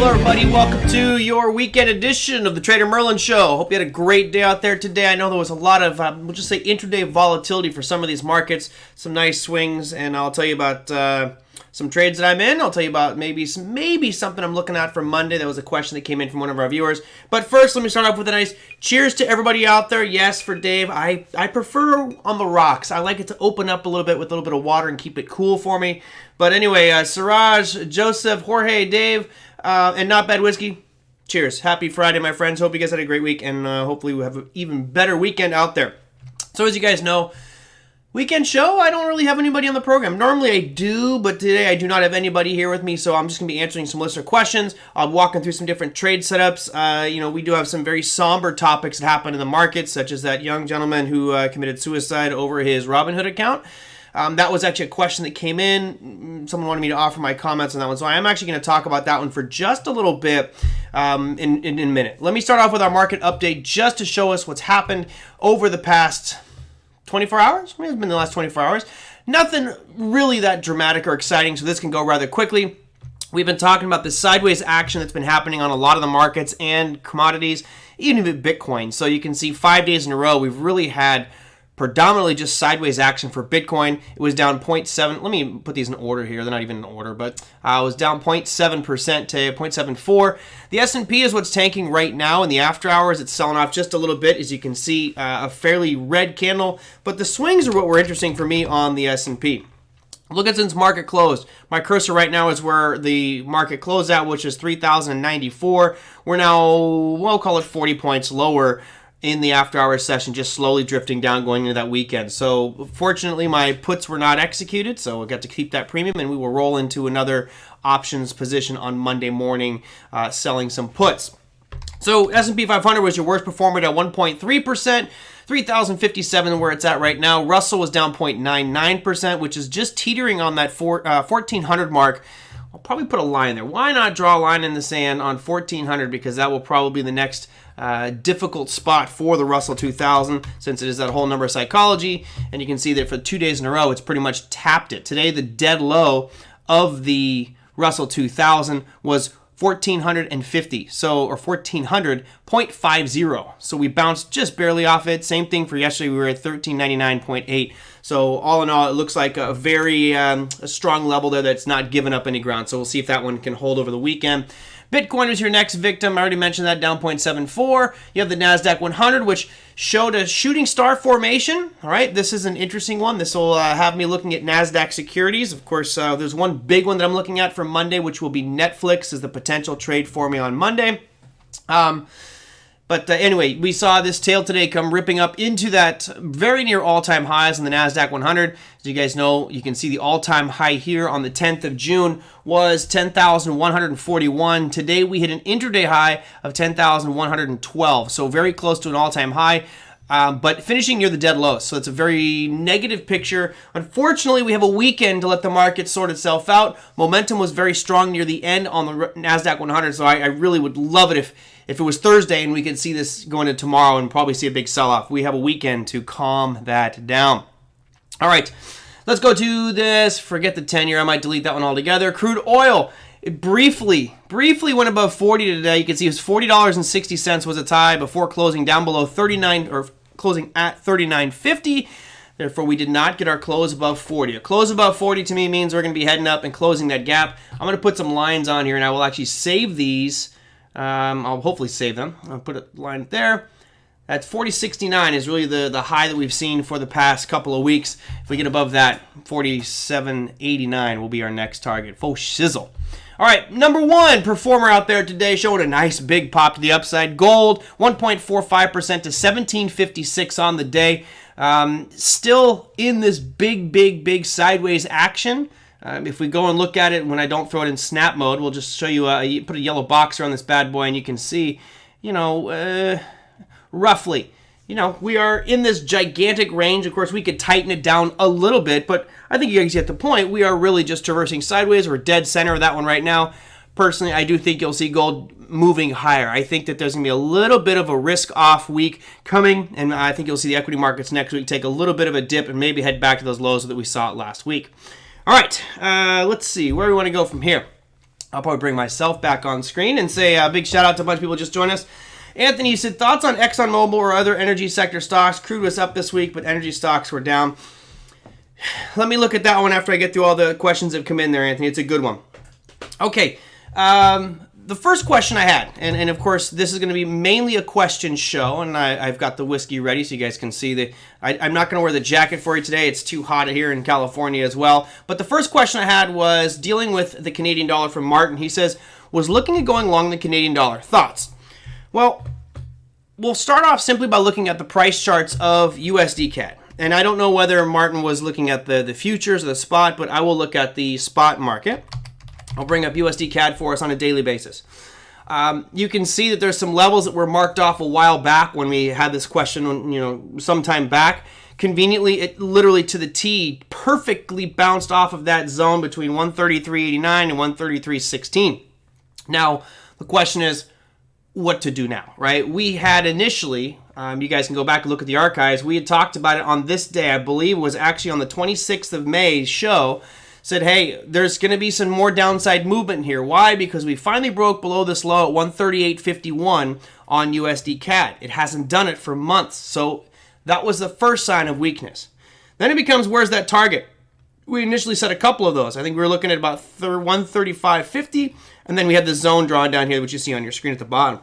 Hello everybody, welcome to your weekend edition of the Trader Merlin Show. Hope you had a great day out there today. I know there was a lot of, we'll just say intraday volatility for some of these markets, some nice swings, and I'll tell you about some trades that I'm in. I'll tell you about maybe something I'm looking at for Monday. That was a question that came in from one of our viewers. But first, let me start off with a nice cheers to everybody out there. Yes, for Dave, I prefer on the rocks. I like it to open up a little bit with a little bit of water and keep it cool for me. But anyway, Siraj, Joseph, Jorge, Dave, and Not Bad Whiskey, cheers. Happy Friday, my friends. Hope you guys had a great week, and hopefully we have an even better weekend out there. So as you guys know, weekend show, I don't really have anybody on the program. Normally I do, but today I do not have anybody here with me, so I'm just going to be answering some listener questions. I'm walking through some different trade setups. We do have some very somber topics that happen in the market, such as that young gentleman who committed suicide over his Robinhood account. That was actually a question that came in. Someone wanted me to offer my comments on that one, so I am actually going to talk about that one for just a little bit in a minute. Let me start off with our market update just to show us what's happened over the past 24 hours? Maybe it's been the last 24 hours. Nothing really that dramatic or exciting, so this can go rather quickly. We've been talking about the sideways action that's been happening on a lot of the markets and commodities, even Bitcoin. So you can see 5 days in a row, we've really had predominantly just sideways action for Bitcoin. It was down 0.7. Let me put these in order here. They're not even in order, but it was down 0.7% to 0.74. The S&P is what's tanking right now. In the after hours, it's selling off just a little bit. As you can see, a fairly red candle. But the swings are what were interesting for me on the S&P. Look at since market closed. My cursor right now is where the market closed at, which is 3,094. We're now, we'll call it 40 points lower in the after-hours session, just slowly drifting down going into that weekend. So fortunately, my puts were not executed, so I got to keep that premium, and we will roll into another options position on Monday morning, selling some puts. So S&P 500 was your worst performer at 1.3%, 3,057 where it's at right now. Russell was down 0.99%, which is just teetering on that 1,400 mark. I'll probably put a line there. Why not draw a line in the sand on 1,400? Because that will probably be the next difficult spot for the Russell 2000, since it is that whole number psychology. And you can see that for 2 days in a row, it's pretty much tapped it. Today, the dead low of the Russell 2000 was 1,450, or 1,400.50. So we bounced just barely off it. Same thing for yesterday. We were at 1,399.8. So all in all, it looks like a very a strong level there that's not giving up any ground. So we'll see if that one can hold over the weekend. Bitcoin was your next victim. I already mentioned that, down 0.74. You have the NASDAQ 100, which showed a shooting star formation. All right, this is an interesting one. This will have me looking at NASDAQ securities. Of course, there's one big one that I'm looking at for Monday, which will be Netflix as the potential trade for me on Monday. But anyway, we saw this tail today come ripping up into that very near all-time highs in the NASDAQ 100. As you guys know, you can see the all-time high here on the 10th of June was 10,141. Today, we hit an intraday high of 10,112, so very close to an all-time high. But finishing near the dead low, so it's a very negative picture. Unfortunately, we have a weekend to let the market sort itself out. Momentum was very strong near the end on the NASDAQ 100, so I really would love it if it was Thursday and we could see this going into tomorrow and probably see a big sell-off. We have a weekend to calm that down. All right, let's go to this. Forget the 10-year. I might delete that one altogether. Crude oil. It briefly went above 40 today. You can see it was $40.60 was its high before closing down below 39, or closing at 39.50. Therefore, we did not get our close above 40. A close above 40 to me means we're going to be heading up and closing that gap. I'm going to put some lines on here, and I will actually save these. I'll hopefully save them. I'll put a line there. That's 40.69 is really the high that we've seen for the past couple of weeks. If we get above that, 47.89 will be our next target. Faux shizzle. All right, number one performer out there today showing a nice big pop to the upside. Gold, 1.45% to 17.56 on the day. Still in this big sideways action. If we go and look at it when I don't throw it in snap mode, we'll just show you, put a yellow box around this bad boy, and you can see, roughly, we are in this gigantic range. Of course, we could tighten it down a little bit, but I think you guys get the point. We are really just traversing sideways. We're dead center of that one right now. Personally, I do think you'll see gold moving higher. I think that there's going to be a little bit of a risk-off week coming, and I think you'll see the equity markets next week take a little bit of a dip and maybe head back to those lows that we saw last week. All right, let's see where we want to go from here. I'll probably bring myself back on screen and say a big shout out to a bunch of people just joined us. Anthony, you said thoughts on ExxonMobil or other energy sector stocks. Crude was up this week, but energy stocks were down. Let me look at that one after I get through all the questions that have come in there, Anthony. It's a good one. Okay. The first question I had, and of course, this is going to be mainly a question show, and I've got the whiskey ready so you guys can see that I'm not going to wear the jacket for you today. It's too hot here in California as well. But the first question I had was dealing with the Canadian dollar from Martin. He says, was looking at going long the Canadian dollar. Thoughts? Well, we'll start off simply by looking at the price charts of USD CAD. And I don't know whether Martin was looking at the futures or the spot, but I will look at the spot market. I'll bring up USD CAD for us on a daily basis. You can see that there's some levels that were marked off a while back when we had this question, some time back. Conveniently, it literally to the T perfectly bounced off of that zone between 133.89 and 133.16. Now, the question is, what to do now, right? We had initially, you guys can go back and look at the archives, we had talked about it on this day, I believe it was actually on the 26th of May show, said, hey, there's going to be some more downside movement here. Why? Because we finally broke below this low at 138.51 on USD CAD. It hasn't done it for months, so that was the first sign of weakness. Then it becomes, where's that target? We initially set a couple of those. I think we were looking at about 135.50, and then we had the zone drawn down here, which you see on your screen at the bottom.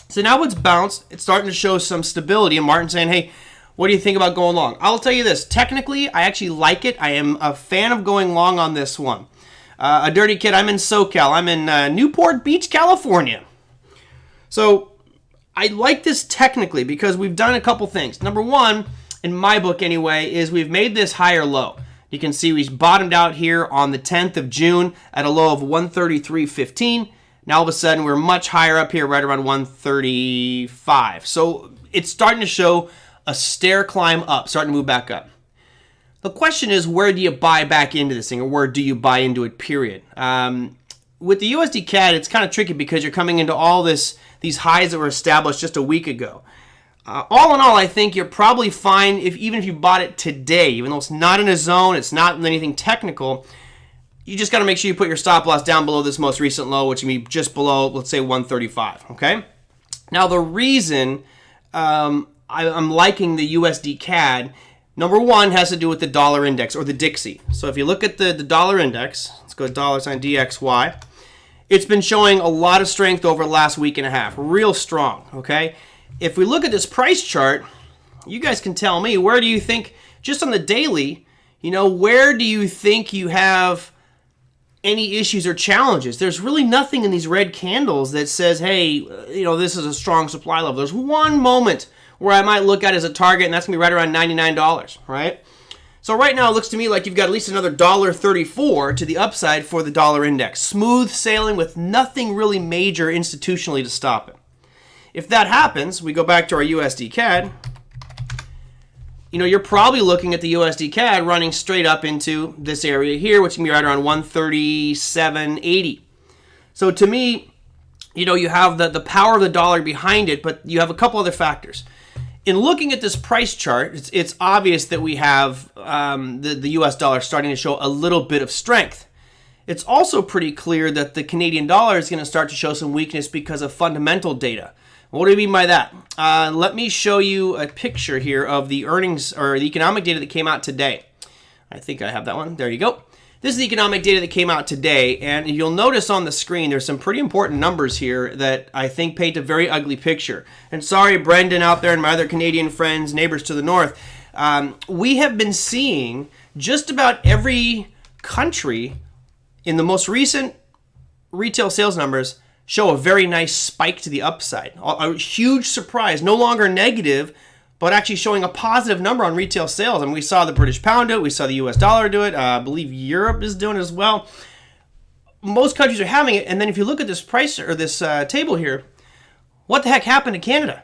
So now it's bounced. It's starting to show some stability, and Martin's saying, hey, what do you think about going long? I'll tell you this. Technically, I actually like it. I am a fan of going long on this one. A dirty kid, I'm in SoCal. I'm in Newport Beach, California. So I like this technically because we've done a couple things. Number one, in my book anyway, is we've made this higher low. You can see we bottomed out here on the 10th of June at a low of 133.15. Now all of a sudden we're much higher up here, right around 135. So it's starting to show a stair climb up, starting to move back up. The question is, where do you buy back into this thing, or where do you buy into it, period? With the USD CAD, it's kind of tricky because you're coming into all these highs that were established just a week ago. All in all, I think you're probably fine even if you bought it today, even though it's not in a zone, it's not in anything technical. You just got to make sure you put your stop loss down below this most recent low, which can be just below, let's say, 135, okay? Now, the reason I'm liking the USD CAD, number one, has to do with the dollar index, or the Dixie. So if you look at the dollar index, let's go $DXY, it's been showing a lot of strength over the last week and a half, real strong, okay? If we look at this price chart, you guys can tell me, where do you think, just on the daily, where do you think you have any issues or challenges? There's really nothing in these red candles that says, hey, this is a strong supply level. There's one moment where I might look at as a target, and that's going to be right around $99, right? So right now it looks to me like you've got at least another $1.34 to the upside for the dollar index. Smooth sailing with nothing really major institutionally to stop it. If that happens, we go back to our USD CAD, you're probably looking at the USD CAD running straight up into this area here, which can be right around 137.80. So to me, you have the power of the dollar behind it, but you have a couple other factors. In looking at this price chart, it's obvious that we have the US dollar starting to show a little bit of strength. It's also pretty clear that the Canadian dollar is going to start to show some weakness because of fundamental data. What do I mean by that? Let me show you a picture here of the earnings or the economic data that came out today. I think I have that one. There you go. This is the economic data that came out today, and you'll notice on the screen there's some pretty important numbers here that I think paint a very ugly picture. And sorry, Brendan out there and my other Canadian friends, neighbors to the north, we have been seeing just about every country in the most recent retail sales numbers show a very nice spike to the upside. A huge surprise, no longer negative, but actually showing a positive number on retail sales. And we saw the British pound do it. We saw the US dollar do it. I believe Europe is doing it as well. Most countries are having it. And then if you look at this price or this table here, what the heck happened to Canada,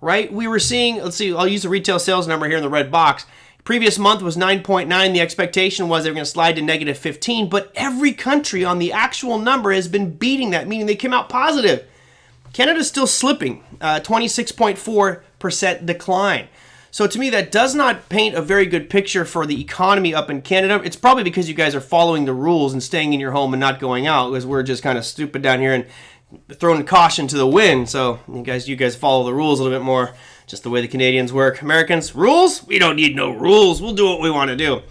right? We were seeing, let's see, I'll use the retail sales number here in the red box. Previous month was 9.9. The expectation was they were going to slide to negative 15. But every country on the actual number has been beating that, meaning they came out positive. Canada's still slipping, 26.4% decline. So to me, that does not paint a very good picture for the economy up in Canada. It's probably because you guys are following the rules and staying in your home and not going out, because we're just kind of stupid down here and throwing caution to the wind. So you guys follow the rules a little bit more, just the way the Canadians work. Americans, rules? We don't need no rules. We'll do what we want to do.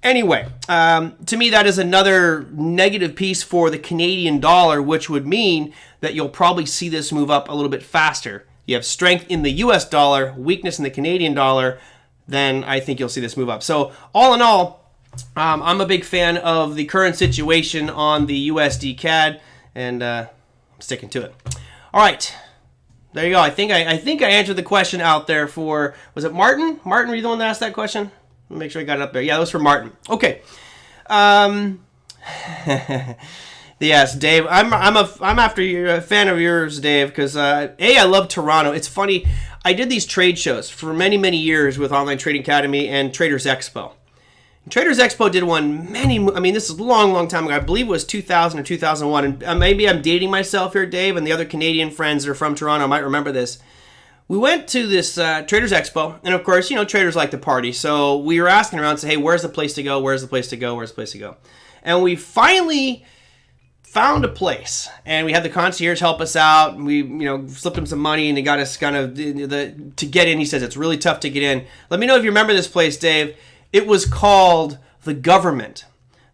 Anyway, to me, that is another negative piece for the Canadian dollar, which would mean that you'll probably see this move up a little bit faster. You have strength in the US dollar, weakness in the Canadian dollar, then I think you'll see this move up. So all in all, I'm a big fan of the current situation on the USD CAD, and I'm sticking to it. All right, there you go. I think I answered the question out there for, was it Martin? Martin, were you the one that asked that question? Let me make sure I got it up there. Yeah, that was for Martin. Okay. Yes, Dave. I'm after you, a fan of yours, Dave, because I love Toronto. It's funny. I did these trade shows for many, many years with Online Trading Academy and Traders Expo. And Traders Expo did one this is a long, long time ago. I believe it was 2000 or 2001. And maybe I'm dating myself here, Dave, and the other Canadian friends that are from Toronto might remember this. We went to this Traders Expo, and of course, traders like to party. So we were asking around, say, hey, where's the place to go? Where's the place to go? Where's the place to go? And we finally found a place, and we had the concierge help us out. And we, slipped him some money, and he got us kind of to get in. He says it's really tough to get in. Let me know if you remember this place, Dave. It was called The Government.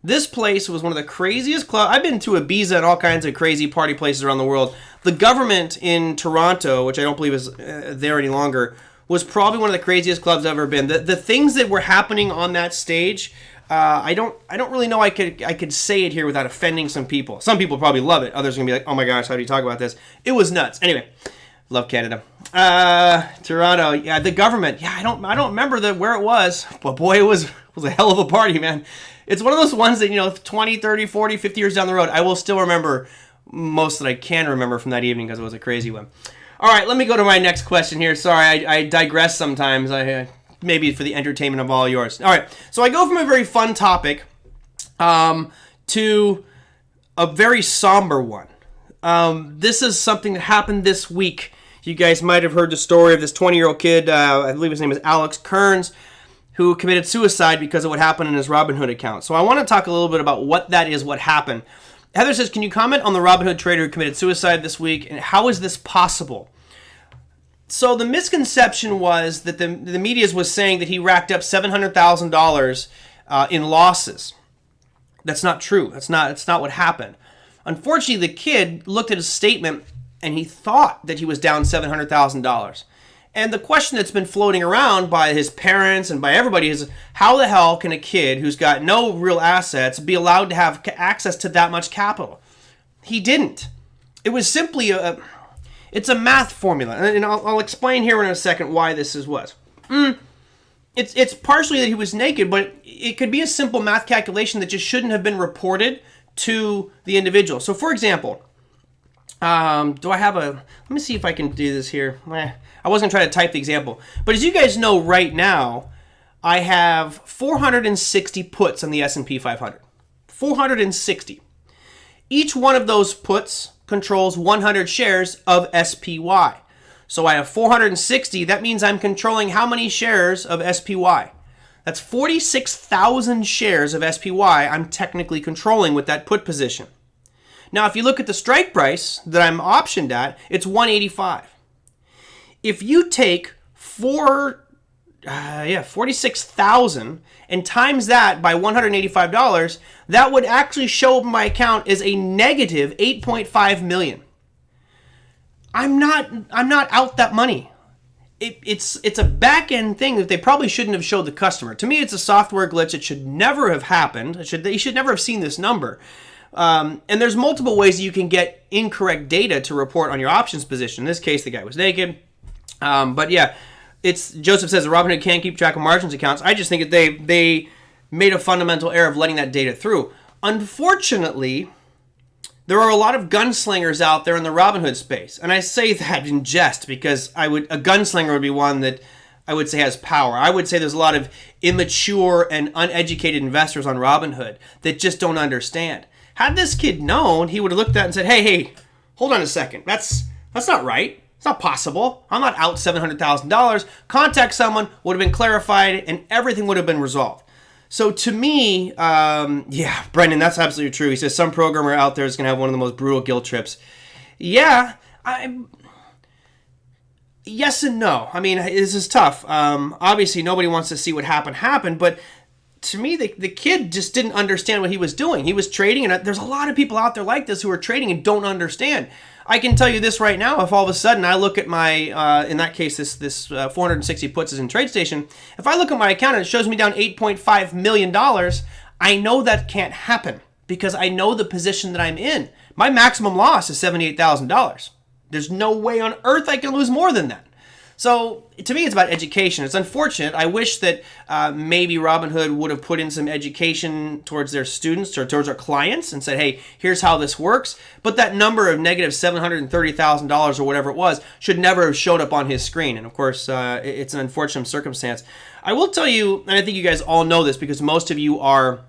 This place was one of the craziest clubs. I've been to Ibiza and all kinds of crazy party places around the world. The Government in Toronto, which I don't believe is there any longer, was probably one of the craziest clubs I've ever been. The things that were happening on that stage, I don't really know I could say it here without offending some people. Some people probably love it. Others are gonna be like, oh my gosh, how do you talk about this? It was nuts. Anyway, love Canada. Toronto, yeah, The Government. Yeah, I don't remember where it was, but boy, it was a hell of a party, man. It's one of those ones that 20, 30, 40, 50 years down the road, I will still remember most that I can remember from that evening because it was a crazy one. All right, let me go to my next question here. Sorry, I digress sometimes. Maybe for the entertainment of all yours. All right, so I go from a very fun topic to a very somber one. This is something that happened this week. You guys might have heard the story of this 20-year-old kid, I believe his name is Alex Kearns, who committed suicide because of what happened in his Robinhood account. So I want to talk a little bit about what that is, what happened. Heather says, can you comment on the Robinhood trader who committed suicide this week, and how is this possible? So the misconception was that the media was saying that he racked up $700,000 in losses. That's not true. That's not what happened. Unfortunately, the kid looked at his statement and he thought that he was down $700,000. And the question that's been floating around by his parents and by everybody is, how the hell can a kid who's got no real assets be allowed to have access to that much capital? He didn't. It was simply it's a math formula. And I'll explain here in a second why this was. It's partially that he was naked, but it could be a simple math calculation that just shouldn't have been reported to the individual. So for example, let me see if I can do this here. I wasn't going to try to type the example. But as you guys know right now, I have 460 puts on the S&P 500. 460. Each one of those puts controls 100 shares of SPY. So I have 460. That means I'm controlling how many shares of SPY? That's 46,000 shares of SPY I'm technically controlling with that put position. Now, if you look at the strike price that I'm optioned at, it's 185. If you take 46,000 and times that by $185, that would actually show up in my account as a negative 8.5 million. I'm not out that money. It's a back end thing that they probably shouldn't have showed the customer. To me, it's a software glitch. It should never have happened. They should never have seen this number. And there's multiple ways you can get incorrect data to report on your options position. In this case, the guy was naked. But yeah, Joseph says Robinhood can't keep track of margins accounts. I just think that they made a fundamental error of letting that data through. Unfortunately, there are a lot of gunslingers out there in the Robinhood space. And I say that in jest because a gunslinger would be one that I would say has power. I would say there's a lot of immature and uneducated investors on Robinhood that just don't understand. Had this kid known, he would have looked at it and said, hey, hold on a second. That's not right. It's not possible. I'm not out $700,000. Contact someone, would have been clarified, and everything would have been resolved. So to me, yeah, Brendan, that's absolutely true. He says some programmer out there is going to have one of the most brutal guilt trips. Yeah, yes and no. I mean, this is tough. Obviously, nobody wants to see what happened, but to me, the kid just didn't understand what he was doing. He was trading, and there's a lot of people out there like this who are trading and don't understand. I can tell you this right now, if all of a sudden I look at my, in that case, this 460 puts is in TradeStation, if I look at my account and it shows me down $8.5 million, I know that can't happen because I know the position that I'm in. My maximum loss is $78,000. There's no way on earth I can lose more than that. So to me, it's about education. It's unfortunate. I wish that maybe Robinhood would have put in some education towards their students or towards our clients and said, hey, here's how this works. But that number of negative $730,000 or whatever it was should never have showed up on his screen. And of course, it's an unfortunate circumstance. I will tell you, and I think you guys all know this because most of you are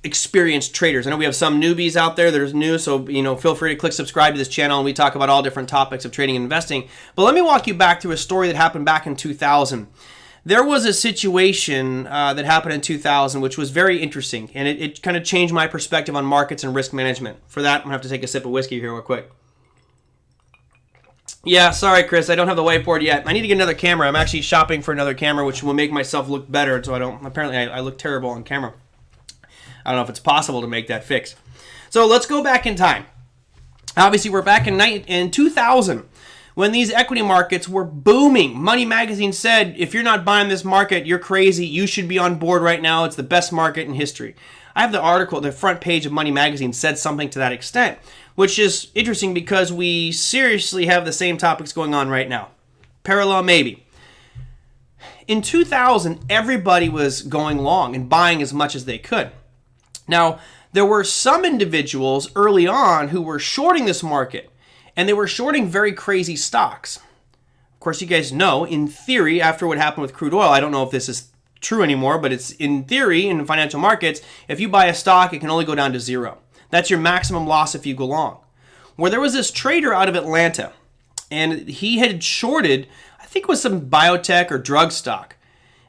experienced traders. I know we have some newbies out there that are new, so feel free to click subscribe to this channel, and we talk about all different topics of trading and investing. But let me walk you back through a story that happened back in 2000. There was a situation that happened in 2000 which was very interesting, and it kind of changed my perspective on markets and risk management. For that, I'm going to have to take a sip of whiskey here real quick. Yeah, sorry, Chris, I don't have the whiteboard yet. I need to get another camera. I'm actually shopping for another camera, which will make myself look better, so apparently I look terrible on camera. I don't know if it's possible to make that fix. So let's go back in time. Obviously, we're back in 2000 when these equity markets were booming. Money Magazine said, if you're not buying this market, you're crazy. You should be on board right now. It's the best market in history. I have the article, the front page of Money Magazine said something to that extent, which is interesting because we seriously have the same topics going on right now. Parallel maybe. In 2000, everybody was going long and buying as much as they could. Now, there were some individuals early on who were shorting this market, and they were shorting very crazy stocks. Of course, you guys know, in theory, after what happened with crude oil, I don't know if this is true anymore, but it's in theory, in financial markets, if you buy a stock, it can only go down to zero. That's your maximum loss if you go long. Where there was this trader out of Atlanta, and he had shorted, I think it was some biotech or drug stock.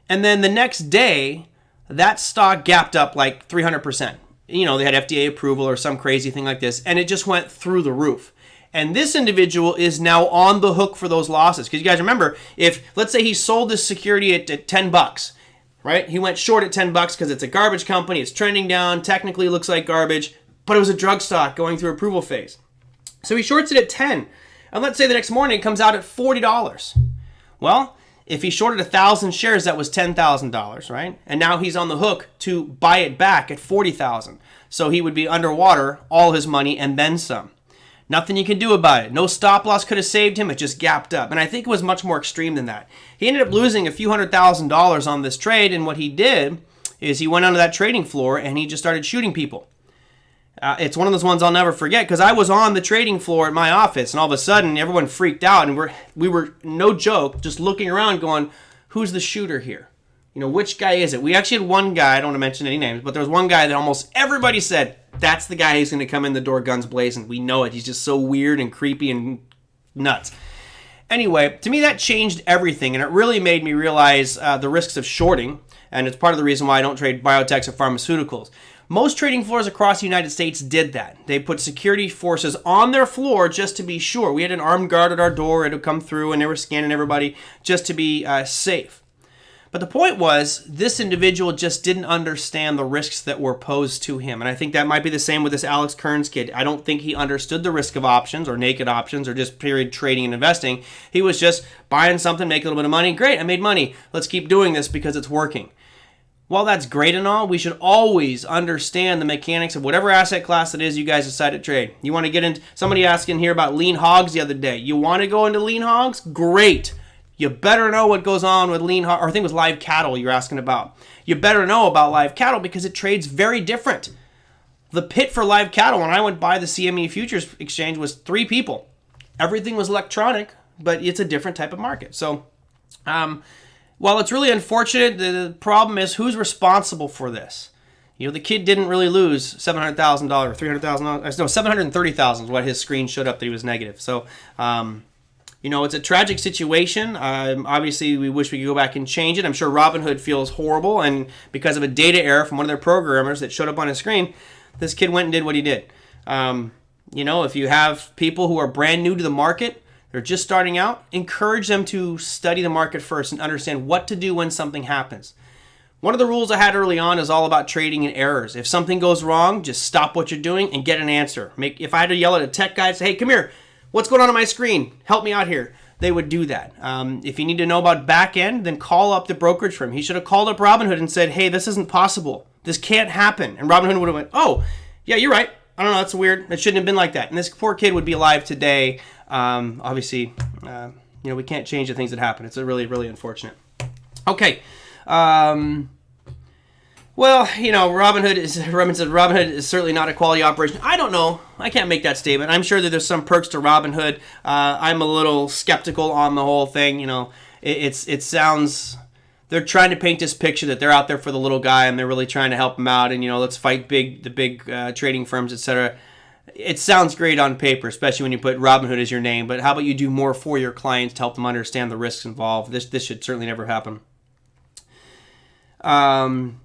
And then the next day, that stock gapped up like 300%. They had FDA approval or some crazy thing like this, and it just went through the roof. And this individual is now on the hook for those losses. Because you guys remember, if, let's say he sold this security at $10, right? He went short at $10 because it's a garbage company, it's trending down, technically looks like garbage, but it was a drug stock going through approval phase. So he shorts it at 10, and let's say the next morning it comes out at $40. Well, if he shorted 1,000 shares, that was $10,000, right? And now he's on the hook to buy it back at $40,000. So he would be underwater all his money and then some. Nothing you can do about it. No stop loss could have saved him. It just gapped up. And I think it was much more extreme than that. He ended up losing a few $100,000 on this trade, and what he did is he went onto that trading floor and he just started shooting people. It's one of those ones I'll never forget because I was on the trading floor at my office, and all of a sudden everyone freaked out, and we were no joke just looking around going, who's the shooter here? Which guy is it? We actually had one guy, I don't want to mention any names, but there was one guy that almost everybody said, that's the guy who's going to come in the door guns blazing. We know it. He's just so weird and creepy and nuts. Anyway, to me that changed everything, and it really made me realize the risks of shorting, and it's part of the reason why I don't trade biotechs or pharmaceuticals. Most trading floors across the United States did that. They put security forces on their floor just to be sure. We had an armed guard at our door. It would come through, and they were scanning everybody just to be safe. But the point was, this individual just didn't understand the risks that were posed to him. And I think that might be the same with this Alex Kearns kid. I don't think he understood the risk of options or naked options or just period trading and investing. He was just buying something, make a little bit of money. Great, I made money. Let's keep doing this because it's working. While that's great and all, we should always understand the mechanics of whatever asset class it is you guys decide to trade. You want to get into, somebody asking here about lean hogs the other day. You want to go into lean hogs? Great. You better know what goes on with lean hogs, or I think it was live cattle you're asking about. You better know about live cattle because it trades very different. The pit for live cattle, when I went by the CME Futures Exchange, was 3 people. Everything was electronic, but it's a different type of market. So, while it's really unfortunate, the problem is who's responsible for this. The kid didn't really lose $700,000, $300,000. No, $730,000 is what his screen showed up that he was negative. So, it's a tragic situation. Obviously, we wish we could go back and change it. I'm sure Robinhood feels horrible, and because of a data error from one of their programmers that showed up on his screen, this kid went and did what he did. If you have people who are brand new to the market, they're just starting out, encourage them to study the market first and understand what to do when something happens. One of the rules I had early on is all about trading and errors. If something goes wrong, just stop what you're doing and get an answer. If I had to yell at a tech guy and say, hey, come here, what's going on my screen? Help me out here. They would do that. If you need to know about back end, then call up the brokerage firm. He should have called up Robinhood and said, hey, this isn't possible. This can't happen. And Robinhood would have went, oh, yeah, you're right. I don't know, that's weird. It shouldn't have been like that. And this poor kid would be alive today. Obviously, we can't change the things that happen. It's really, really unfortunate. Okay. Robinhood is certainly not a quality operation. I don't know. I can't make that statement. I'm sure that there's some perks to Robinhood. I'm a little skeptical on the whole thing. It sounds... They're trying to paint this picture that they're out there for the little guy and they're really trying to help him out and, let's fight the big trading firms, etc. It sounds great on paper, especially when you put Robinhood as your name, but how about you do more for your clients to help them understand the risks involved? This should certainly never happen. Tom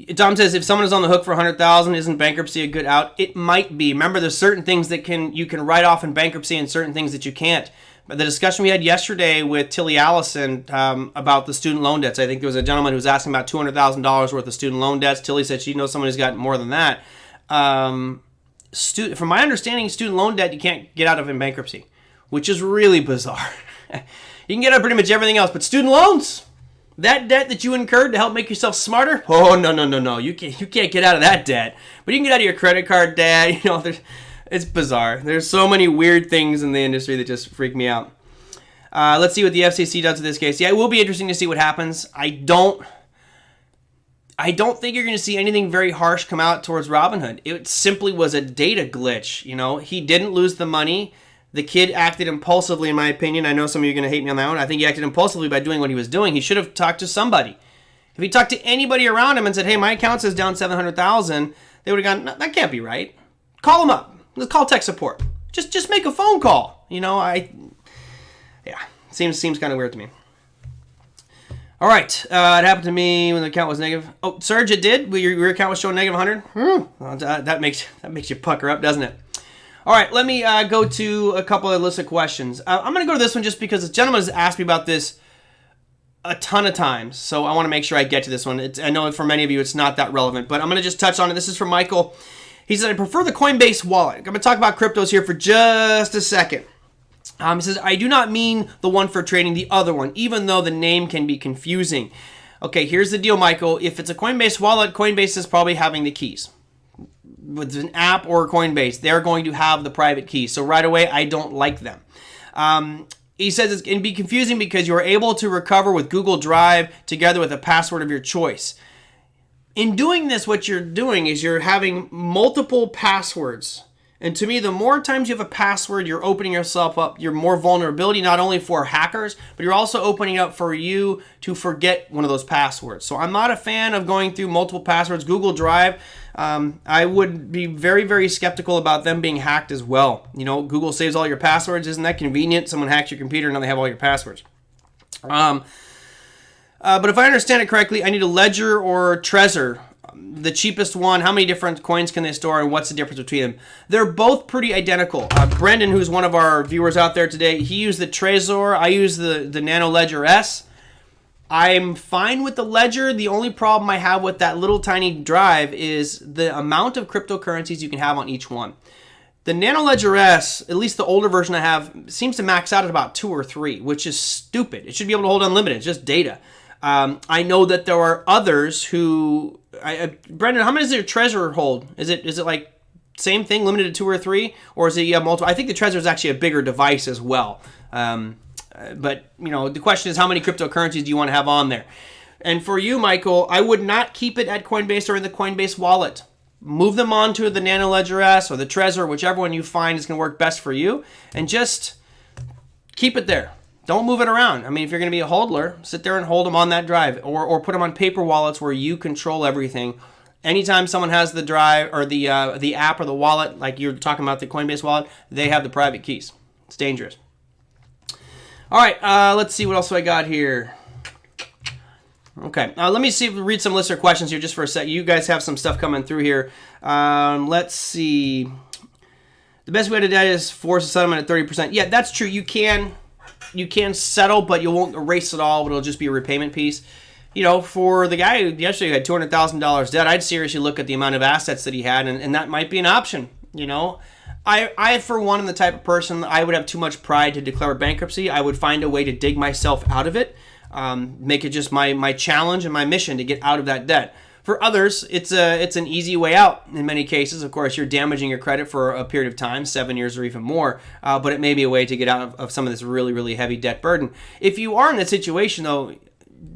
says, if someone is on the hook for $100,000, isn't bankruptcy a good out? It might be. Remember, there's certain things that you can write off in bankruptcy and certain things that you can't. The discussion we had yesterday with Tilly Allison about the student loan debts. I think there was a gentleman who was asking about $200,000 worth of student loan debts. Tilly said she knows someone who's got more than that. From my understanding, student loan debt you can't get out of in bankruptcy, which is really bizarre. You can get out of pretty much everything else, but student loans, that debt that you incurred to help make yourself smarter, oh, no. You can't get out of that debt. But you can get out of your credit card debt. It's bizarre. There's so many weird things in the industry that just freak me out. Let's see what the FCC does with this case. Yeah, it will be interesting to see what happens. I don't think you're going to see anything very harsh come out towards Robinhood. It simply was a data glitch. He didn't lose the money. The kid acted impulsively, in my opinion. I know some of you are going to hate me on that one. I think he acted impulsively by doing what he was doing. He should have talked to somebody. If he talked to anybody around him and said, hey, my account says down $700,000, they would have gone, no, that can't be right. Call him up. Let's call tech support. Just make a phone call. Seems kind of weird to me. All right, it happened to me when the account was negative. Oh, Serge, it did. Your account was showing negative 100. Well, that makes you pucker up, doesn't it? All right, let me go to a couple of list of questions. I'm going to go to this one just because this gentleman has asked me about this a ton of times, so I want to make sure I get to this one. I know for many of you it's not that relevant, but I'm going to just touch on it. This is from Michael. He said, I prefer the Coinbase wallet. I'm going to talk about cryptos here for just a second. He says, I do not mean the one for trading, the other one, even though the name can be confusing. Okay, here's the deal, Michael. If it's a Coinbase wallet, Coinbase is probably having the keys. With an app or Coinbase, they're going to have the private keys. So right away, I don't like them. He says it can be confusing because you're able to recover with Google Drive together with a password of your choice. In doing this, what you're doing is you're having multiple passwords. And to me, the more times you have a password, you're opening yourself up. You're more vulnerability, not only for hackers, but you're also opening up for you to forget one of those passwords. So I'm not a fan of going through multiple passwords. Google Drive, I would be very, very skeptical about them being hacked as well. Google saves all your passwords. Isn't that convenient? Someone hacks your computer and now they have all your passwords. But if I understand it correctly, I need a Ledger or Trezor. The cheapest one, how many different coins can they store, and what's the difference between them? They're both pretty identical. Brendan, who's one of our viewers out there today, he used the Trezor. I use the Nano Ledger S. I'm fine with the Ledger. The only problem I have with that little tiny drive is the amount of cryptocurrencies you can have on each one. The Nano Ledger S, at least the older version I have, seems to max out at about 2 or 3, which is stupid. It should be able to hold unlimited. It's just data. I know that there are others who... Brendan, how many does your Trezor hold? Is it like same thing, limited to 2 or 3? Or is it you have multiple? I think the Trezor is actually a bigger device as well. But, the question is how many cryptocurrencies do you want to have on there? And for you, Michael, I would not keep it at Coinbase or in the Coinbase wallet. Move them onto the Nano Ledger S or the Trezor, whichever one you find is going to work best for you, and just keep it there. Don't move it around. I mean, if you're going to be a hodler, sit there and hold them on that drive, or put them on paper wallets where you control everything. Anytime someone has the drive or the app or the wallet, like you're talking about the Coinbase wallet, they have the private keys. It's dangerous. All right, let's see what else I got here. Okay, let me read some listener questions here just for a sec. You guys have some stuff coming through here. Let's see. The best way to do that is force a settlement at 30%. Yeah, that's true. You can settle, but you won't erase it all. But it'll just be a repayment piece. You know, for the guy who yesterday had $200,000 debt, I'd seriously look at the amount of assets that he had, and that might be an option. You know, I for one, am the type of person, I would have too much pride to declare bankruptcy. I would find a way to dig myself out of it, make it just my challenge and my mission to get out of that debt. For others, it's an easy way out. In many cases, of course, you're damaging your credit for a period of time, 7 years or even more, but it may be a way to get out of some of this really, really heavy debt burden. If you are in that situation, though,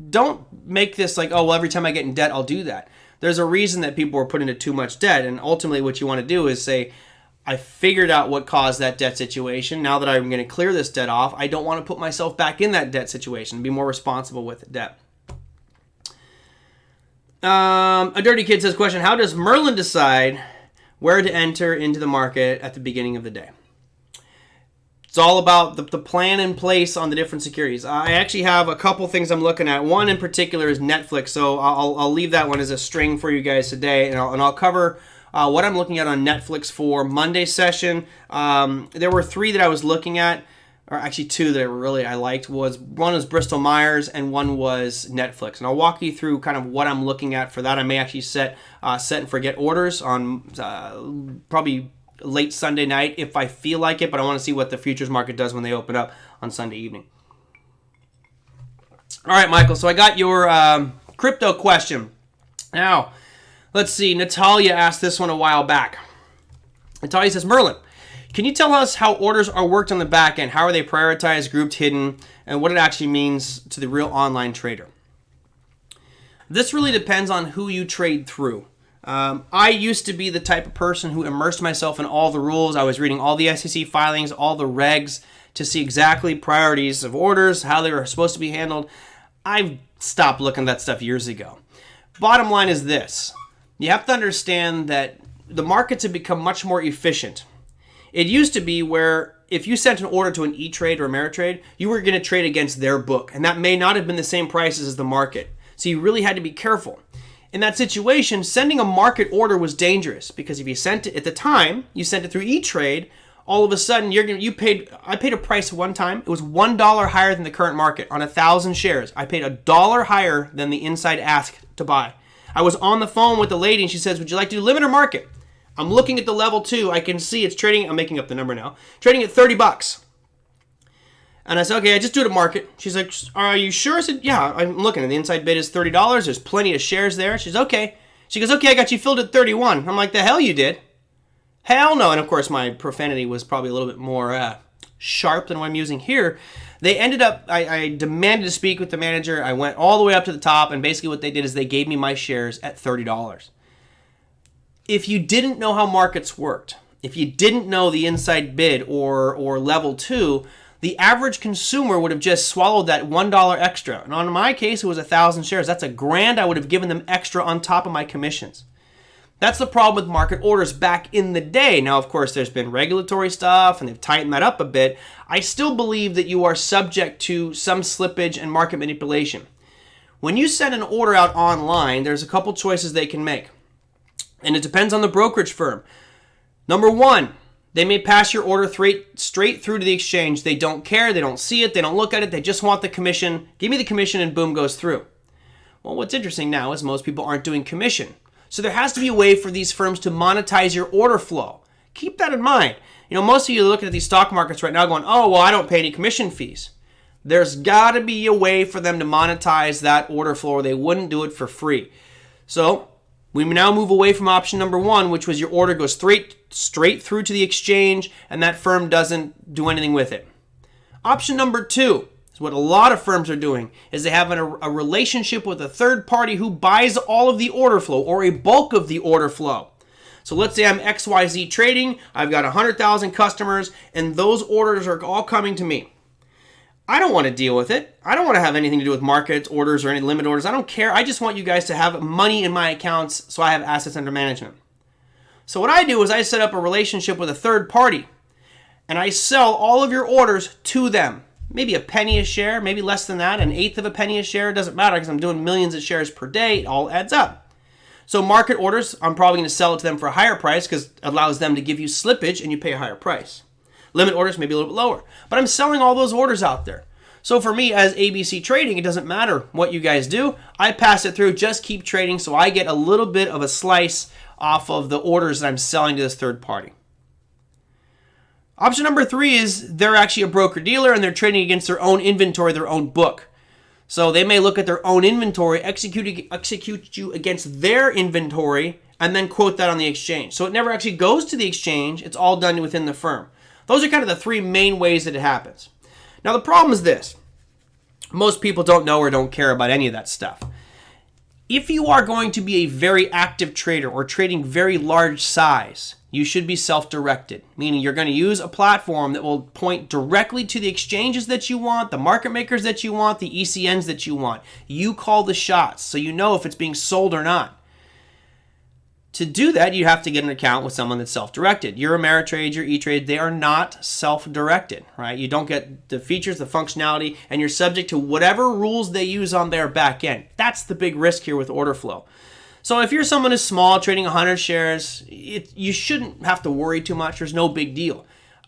don't make this like, oh, well, every time I get in debt, I'll do that. There's a reason that people are put into too much debt, and ultimately what you want to do is say, I figured out what caused that debt situation. Now that I'm going to clear this debt off, I don't want to put myself back in that debt situation. Be more responsible with the debt. A Dirty Kid says, question, how does Merlin decide where to enter into the market at the beginning of the day? It's all about the plan in place on the different securities. I actually have a couple things I'm looking at. One in particular is Netflix, so I'll leave that one as a string for you guys today, and I'll cover what I'm looking at on Netflix for Monday's session. There were 3 that I was looking at, or actually 2 that I liked. One was Bristol Myers and one was Netflix, and I'll walk you through kind of what I'm looking at for that. I may actually set and forget orders on probably late Sunday night if I feel like it, but I want to see what the futures market does when they open up on Sunday evening. All right, Michael, so I got your crypto question. Now, let's see. Natalia asked this one a while back. Natalia says, Merlin, can you tell us how orders are worked on the back end? How are they prioritized, grouped, hidden, and what it actually means to the real online trader? This really depends on who you trade through. I used to be the type of person who immersed myself in all the rules. I was reading all the SEC filings, all the regs to see exactly priorities of orders, how they were supposed to be handled. I've stopped looking at that stuff years ago. Bottom line is this. You have to understand that the markets have become much more efficient. It used to be where if you sent an order to an E-Trade or Ameritrade, you were going to trade against their book, and that may not have been the same prices as the market. So you really had to be careful. In that situation, sending a market order was dangerous because if you sent it at the time, you sent it through E-Trade, all of a sudden I paid a price one time. It was $1 higher than the current market on 1,000 shares. I paid $1 higher than the inside ask to buy. I was on the phone with the lady and she says, would you like to do limit or market? I'm looking at the level 2. I can see it's trading. I'm making up the number now. Trading at $30. And I said, okay, I just do it at market. She's like, are you sure? I said, yeah, I'm looking. And the inside bid is $30. There's plenty of shares there. She's okay. She goes, okay, I got you filled at 31. I'm like, the hell you did? Hell no. And of course, my profanity was probably a little bit more sharp than what I'm using here. They ended up, I demanded to speak with the manager. I went all the way up to the top. And basically what they did is they gave me my shares at $30. If you didn't know how markets worked, if you didn't know the inside bid or level 2, the average consumer would have just swallowed that $1 extra. And on my case, it was 1,000 shares. That's $1,000 I would have given them extra on top of my commissions. That's the problem with market orders back in the day. Now, of course, there's been regulatory stuff and they've tightened that up a bit. I still believe that you are subject to some slippage and market manipulation. When you send an order out online, there's a couple choices they can make. And it depends on the brokerage firm. Number 1, they may pass your order straight through to the exchange. They don't care. They don't see it. They don't look at it. They just want the commission. Give me the commission and boom, goes through. Well, what's interesting now is most people aren't doing commission. So there has to be a way for these firms to monetize your order flow. Keep that in mind. You know, most of you are looking at these stock markets right now going, oh, well, I don't pay any commission fees. There's got to be a way for them to monetize that order flow or they wouldn't do it for free. So we now move away from option number 1, which was your order goes straight through to the exchange and that firm doesn't do anything with it. Option number 2 is what a lot of firms are doing, is they have a relationship with a third party who buys all of the order flow or a bulk of the order flow. So let's say I'm XYZ trading, I've got 100,000 customers and those orders are all coming to me. I don't want to deal with it. I don't want to have anything to do with market orders or any limit orders. I don't care. I just want you guys to have money in my accounts so I have assets under management. So what I do is I set up a relationship with a third party, and I sell all of your orders to them. Maybe a penny a share, maybe less than that, an eighth of a penny a share. It doesn't matter because I'm doing millions of shares per day. It all adds up. So market orders, I'm probably going to sell it to them for a higher price because it allows them to give you slippage and you pay a higher price. Limit orders maybe a little bit lower. But I'm selling all those orders out there. So for me as ABC Trading, it doesn't matter what you guys do. I pass it through, just keep trading so I get a little bit of a slice off of the orders that I'm selling to this third party. Option number 3 is they're actually a broker-dealer and they're trading against their own inventory, their own book. So they may look at their own inventory, execute you against their inventory, and then quote that on the exchange. So it never actually goes to the exchange. It's all done within the firm. Those are kind of the 3 main ways that it happens. Now the problem is this. Most people don't know or don't care about any of that stuff. If you are going to be a very active trader or trading very large size, you should be self-directed, meaning you're going to use a platform that will point directly to the exchanges that you want, the market makers that you want, the ECNs that you want. You call the shots so you know if it's being sold or not. To do that, you have to get an account with someone that's self-directed. Your Ameritrade, your E-Trade, they are not self-directed, right? You don't get the features, the functionality, and you're subject to whatever rules they use on their back end. That's the big risk here with order flow. So if you're someone who's small, trading 100 shares, you shouldn't have to worry too much. There's no big deal.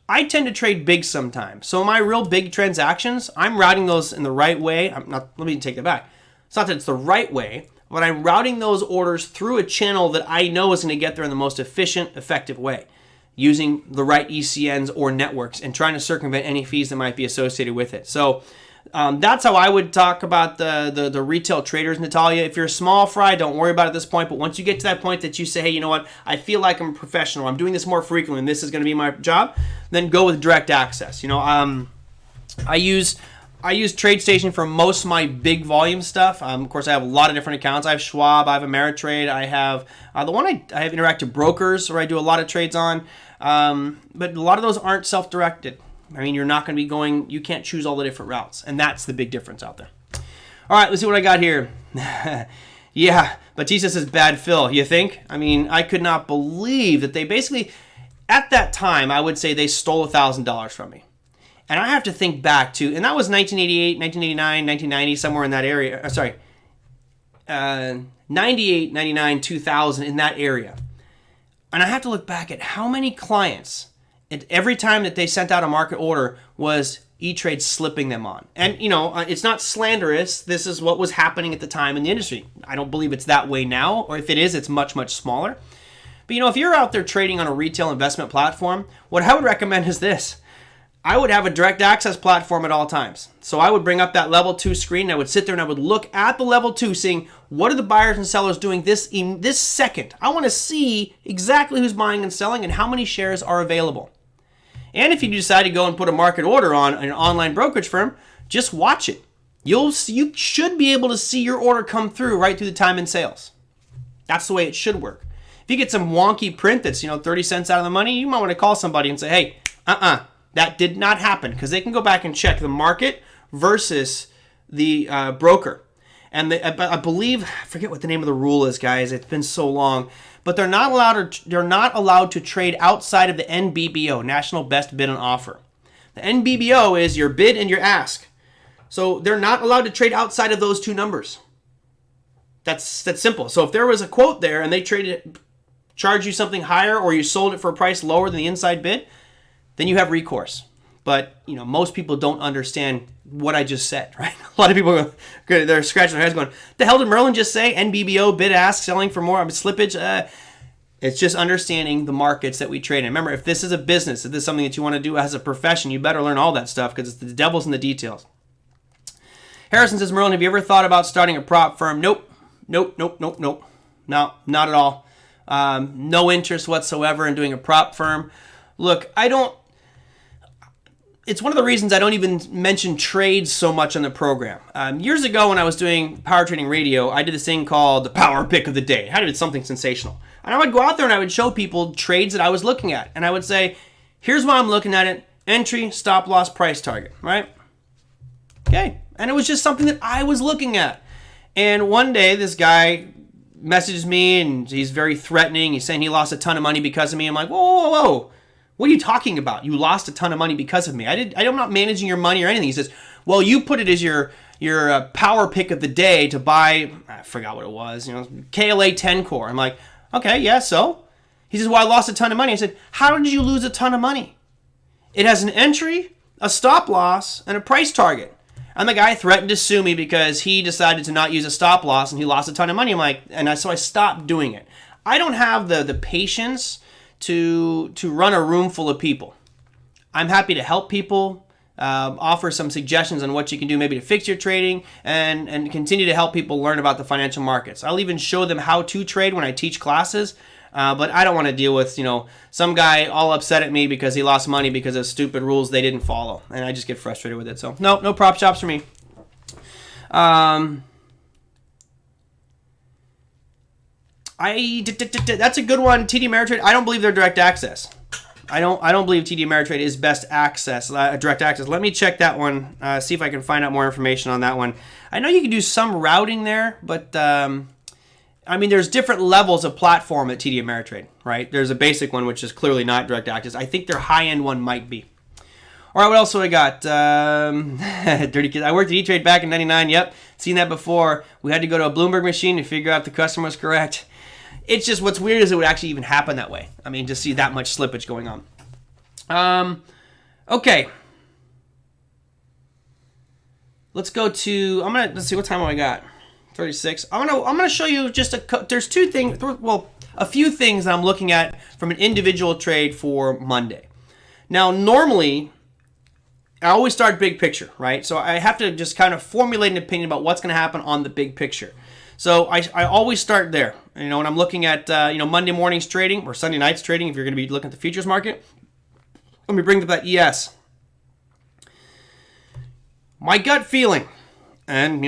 I tend to trade big sometimes. So my real big transactions, I'm routing those in the right way. Let me take that back. It's not that it's the right way, but I'm routing those orders through a channel that I know is going to get there in the most efficient, effective way, using the right ECNs or networks and trying to circumvent any fees that might be associated with it. So that's how I would talk about the retail traders, Natalia. If you're a small fry, don't worry about it at this point. But once you get to that point that you say, hey, you know what, I feel like I'm a professional, I'm doing this more frequently, and this is going to be my job, then go with direct access. I use TradeStation for most of my big volume stuff. Of course, I have a lot of different accounts. I have Schwab, I have Ameritrade, I have the one I have Interactive Brokers, where I do a lot of trades on. But a lot of those aren't self-directed. I mean, you're not going to be going, you can't choose all the different routes. And that's the big difference out there. All right, let's see what I got here. Yeah, Batista says bad fill. You think? I mean, I could not believe that they basically, at that time, I would say they stole $1,000 from me. And I have to think back to, and that was 1988, 1989, 1990, somewhere in that area. 98, 99, 2000, in that area. And I have to look back at how many clients, and every time that they sent out a market order, was E-Trade slipping them on. And, it's not slanderous. This is what was happening at the time in the industry. I don't believe it's that way now, or if it is, it's much, much smaller. But, if you're out there trading on a retail investment platform, what I would recommend is this. I would have a direct access platform at all times. So I would bring up that level 2 screen, and I would sit there and I would look at the level 2, seeing what are the buyers and sellers doing this second. I want to see exactly who's buying and selling and how many shares are available. And if you decide to go and put a market order on an online brokerage firm, just watch it. You should be able to see your order come through right through the time in sales. That's the way it should work. If you get some wonky print that's 30 cents out of the money, you might want to call somebody and say, hey, that did not happen, because they can go back and check the market versus the broker. And I believe, I forget what the name of the rule is, guys. It's been so long. But they're not allowed to trade outside of the NBBO, National Best Bid and Offer. The NBBO is your bid and your ask. So they're not allowed to trade outside of those 2 numbers. That's simple. So if there was a quote there and they charged you something higher, or you sold it for a price lower than the inside bid, then you have recourse. But, most people don't understand what I just said, right? A lot of people they're scratching their heads going, the hell did Merlin just say? NBBO, bid ask, selling for more, slippage. It's just understanding the markets that we trade in. Remember, if this is a business, if this is something that you want to do as a profession, you better learn all that stuff, because the devil's in the details. Harrison says, Merlin, have you ever thought about starting a prop firm? Nope. No, not at all. No interest whatsoever in doing a prop firm. Look, it's one of the reasons I don't even mention trades so much on the program. Years ago, when I was doing Power Trading Radio, I did this thing called the Power Pick of the Day. I did something sensational. And I would go out there and I would show people trades that I was looking at. And I would say, here's why I'm looking at it. Entry, stop loss, price target, right? Okay. And it was just something that I was looking at. And one day, this guy messages me, and he's very threatening. He's saying he lost a ton of money because of me. I'm like, whoa, whoa, whoa. What are you talking about? You lost a ton of money because of me. I'm not managing your money or anything. He says, well, you put it as your power pick of the day to buy, I forgot what it was, KLA 10 core. I'm like, okay, yeah, so? He says, well, I lost a ton of money. I said, how did you lose a ton of money? It has an entry, a stop loss, and a price target. And the guy threatened to sue me because he decided to not use a stop loss and he lost a ton of money. I'm like, so I stopped doing it. I don't have the patience to run a room full of people. I'm happy to help people, offer some suggestions on what you can do maybe to fix your trading, and continue to help people learn about the financial markets. I'll even show them how to trade when I teach classes. But I don't want to deal with, some guy all upset at me because he lost money because of stupid rules they didn't follow. And I just get frustrated with it. So, no prop shops for me. That's a good one. TD Ameritrade. I don't believe they're direct access. I don't believe TD Ameritrade is best access, direct access. Let me check that one, see if I can find out more information on that one. I know you can do some routing there, but there's different levels of platform at TD Ameritrade, right? There's a basic one, which is clearly not direct access. I think their high-end one might be. All right, what else do I got? Dirty Kids. I worked at E-Trade back in 99. Yep, seen that before. We had to go to a Bloomberg machine to figure out if the customer was correct. It's just, what's weird is it would actually even happen that way. To see that much slippage going on. Okay. Let's go to, let's see, what time have I got? 36. I'm gonna show you just there's two things, a few things that I'm looking at from an individual trade for Monday. Now, normally, I always start big picture, right? So I have to just kind of formulate an opinion about what's going to happen on the big picture. So I always start there. When I'm looking at Monday morning's trading or Sunday night's trading, if you're going to be looking at the futures market, let me bring up that ES. My gut feeling, and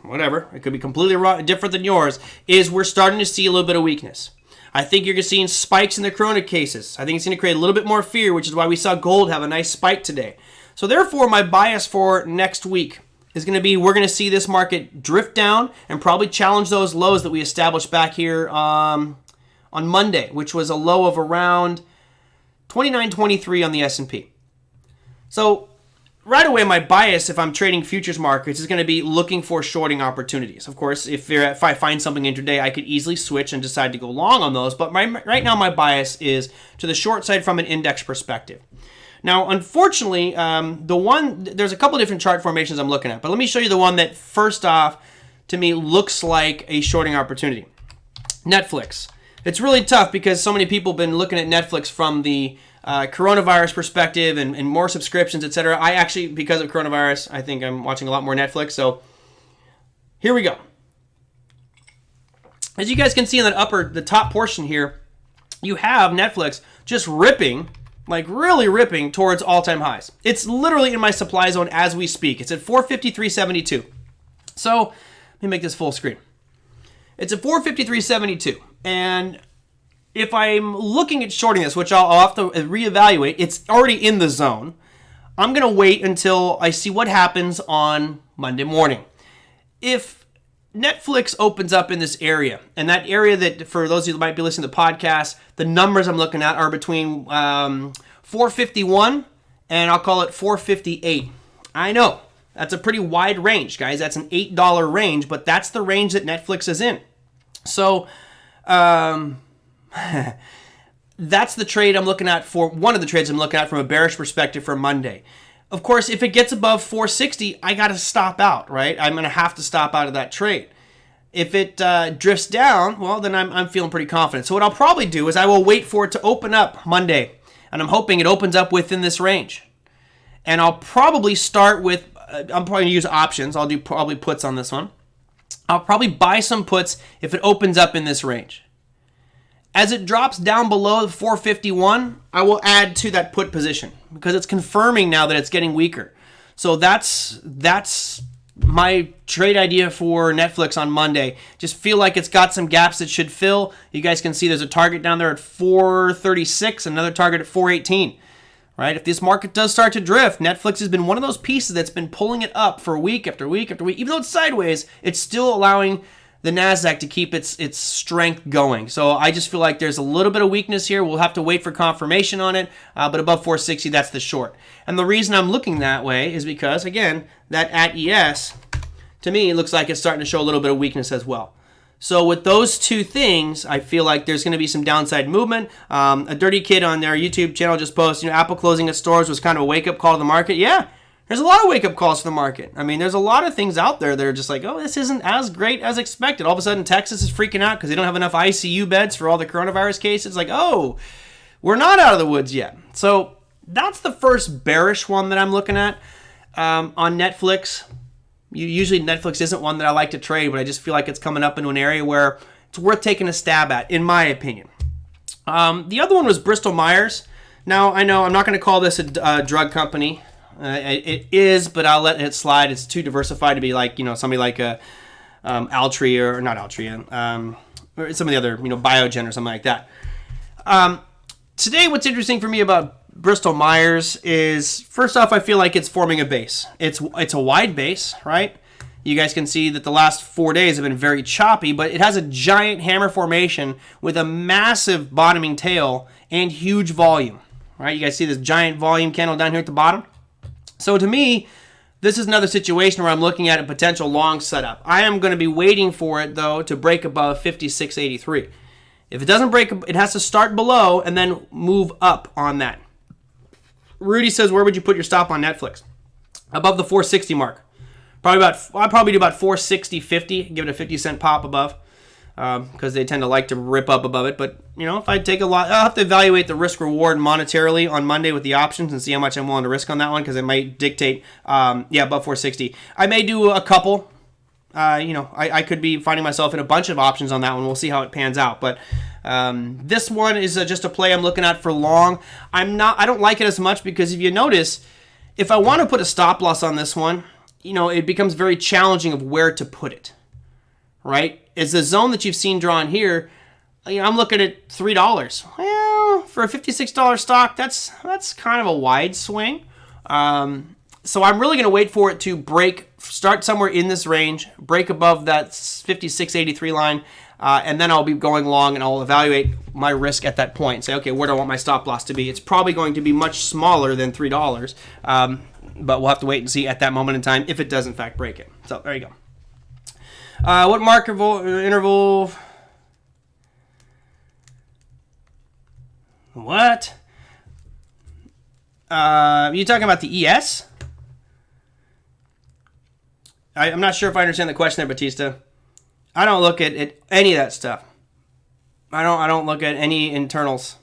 whatever, it could be completely different than yours, is we're starting to see a little bit of weakness. I think you're seeing spikes in the corona cases. I think it's going to create a little bit more fear, which is why we saw gold have a nice spike today. So therefore, my bias for next week is going to be we're going to see this market drift down and probably challenge those lows that we established back here on Monday, which was a low of around 29.23 on the S&P. So right away, my bias, if I'm trading futures markets, is going to be looking for shorting opportunities. Of course, if I find something intraday, I could easily switch and decide to go long on those. But right now, my bias is to the short side from an index perspective. Now, unfortunately, there's a couple different chart formations I'm looking at. But let me show you the one that, first off, to me, looks like a shorting opportunity. Netflix. It's really tough because so many people have been looking at Netflix from the coronavirus perspective and more subscriptions, etc. I actually, because of coronavirus, I think I'm watching a lot more Netflix. So here we go. As you guys can see in the top portion here, you have Netflix just ripping, like really ripping towards all-time highs. It's literally in my supply zone as we speak. It's at 453.72. So let me make this full screen. It's at 453.72. And if I'm looking at shorting this, which I'll have to reevaluate, it's already in the zone. I'm going to wait until I see what happens on Monday morning. If Netflix opens up in this area, and that area that, for those of you that might be listening to the podcast, the numbers I'm looking at are between 451 and I'll call it 458. I know, that's a pretty wide range, guys. That's an $8 range, but that's the range that Netflix is in. So, that's the trade I'm looking at for one of the trades I'm looking at from a bearish perspective for Monday. Of course, if it gets above 460, I got to stop out, right? I'm going to have to stop out of that trade. If it drifts down, well, then I'm feeling pretty confident. So what I'll probably do is I will wait for it to open up Monday, and I'm hoping it opens up within this range. And I'll probably start with, I'm probably going to use options. I'll do probably puts on this one. I'll probably buy some puts if it opens up in this range. As it drops down below the 451, I will add to that put position because it's confirming now that it's getting weaker. So that's my trade idea for Netflix on Monday. Just feel like it's got some gaps it should fill. You guys can see there's a target down there at 436, another target at 418. right? If this market does start to drift, Netflix has been one of those pieces that's been pulling it up for week after week after week. Even though it's sideways, it's still allowing the NASDAQ to keep its strength going. So I just feel like there's a little bit of weakness here. We'll have to wait for confirmation on it, but above 460, that's the short. And the reason I'm looking that way is because, again, that at ES, to me, it looks like it's starting to show a little bit of weakness as well. So with those two things, I feel like there's going to be some downside movement. A Dirty Kid on their YouTube channel just posted, Apple closing its stores was kind of a wake-up call to the market. Yeah, there's a lot of wake-up calls to the market. I mean, there's a lot of things out there that are just like, oh, this isn't as great as expected. All of a sudden, Texas is freaking out because they don't have enough ICU beds for all the coronavirus cases. Like, oh, we're not out of the woods yet. So that's the first bearish one that I'm looking at on Netflix. Usually Netflix isn't one that I like to trade, but I just feel like it's coming up into an area where it's worth taking a stab at, in my opinion. The other one was Bristol Myers. Now, I know I'm not going to call this a drug company. It is, but I'll let it slide. It's too diversified to be like, somebody like a Altria, or not Altria, or some of the other, Biogen or something like that. Today, what's interesting for me about Bristol Myers is, first off, I feel like it's forming a base. It's a wide base, right? You guys can see that the last 4 days have been very choppy, but it has a giant hammer formation with a massive bottoming tail and huge volume, right? You guys see this giant volume candle down here at the bottom? So to me, this is another situation where I'm looking at a potential long setup. I am going to be waiting for it, though, to break above 56.83. If it doesn't break, it has to start below and then move up on that. Rudy says, where would you put your stop on Netflix? Above the 460 mark. I'd probably do about 460.50, give it a 50-cent pop above, because they tend to like to rip up above it. But, if I take a lot, I'll have to evaluate the risk-reward monetarily on Monday with the options and see how much I'm willing to risk on that one, because it might dictate, above 460. I may do a couple. I could be finding myself in a bunch of options on that one. We'll see how it pans out. But this one is just a play I'm looking at for long. I don't like it as much because if you notice, if I want to put a stop loss on this one, it becomes very challenging of where to put it, right? It's the zone that you've seen drawn here. I'm looking at $3. Well, for a $56 stock, that's kind of a wide swing. So I'm really going to wait for it to start somewhere in this range, break above that 56.83 line, and then I'll be going long and I'll evaluate my risk at that point and say, okay, where do I want my stop loss to be? It's probably going to be much smaller than $3, but we'll have to wait and see at that moment in time if it does in fact break it. So there you go. What market interval? What? Are you talking about the ES? I'm not sure if I understand the question there, Batista. I don't look at any of that stuff. I don't look at any internals.